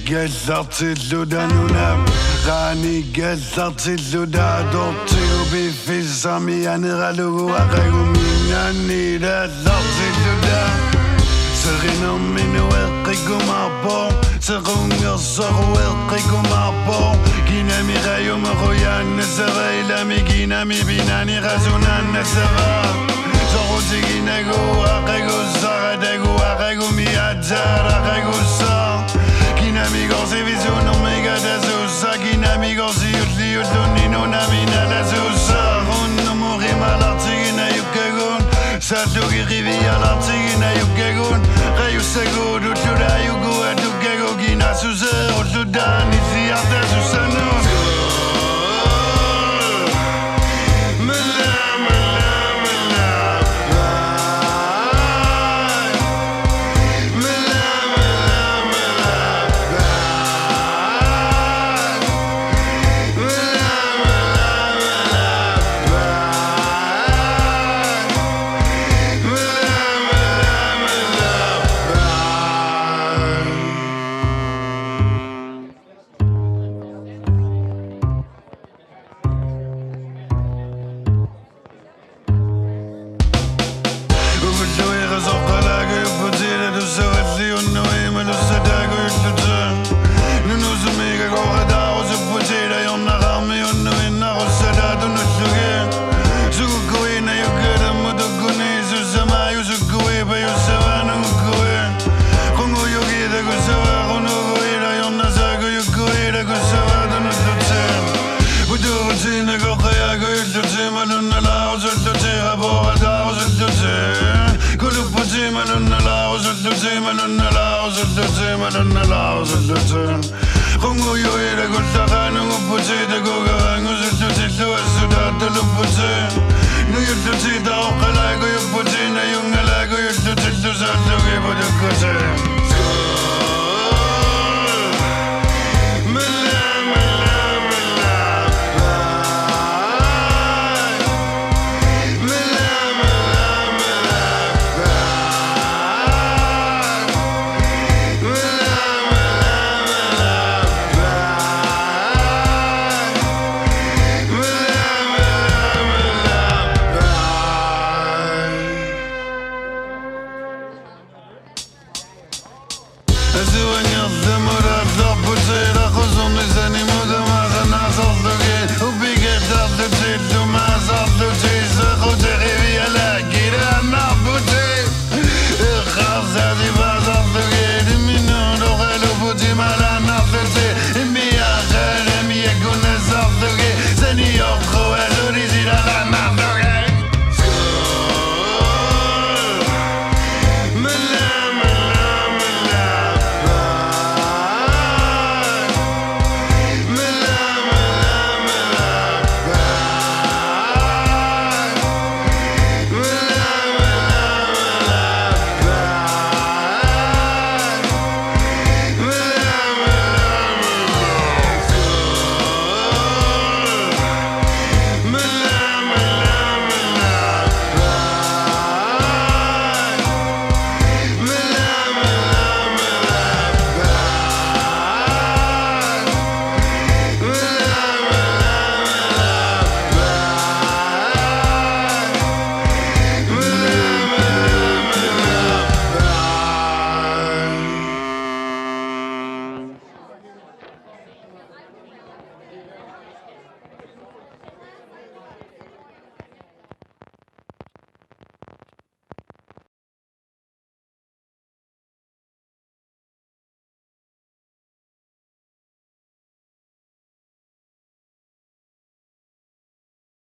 gælder til lutterne Rani gælder til lutter Dog til ubefisk som i andet ralugu Og regulminerne der lov til lutter Så rinder min uædrigu mig på Så runger så uædrigu mig på Gina mi reju med rujane Så rejla mi gina mi binani razunane Så var Så rutigina go arregu så redegu arregu mi atar arregu så Gina mi går se vision omega da susa Gina mi går se utli utlunino na mina da susa Hun numuri malartigina yukagun Sa lugi rivi alartigina yukagun Reju sego du tuda yugu adukago Gina susa utluda nisi arda susa no Rungu yo era gulta no puche de goga rangu zu zu suda de lupuche no yo tu da okala go yo puche na yo ngala go yo tu za ge bo de koche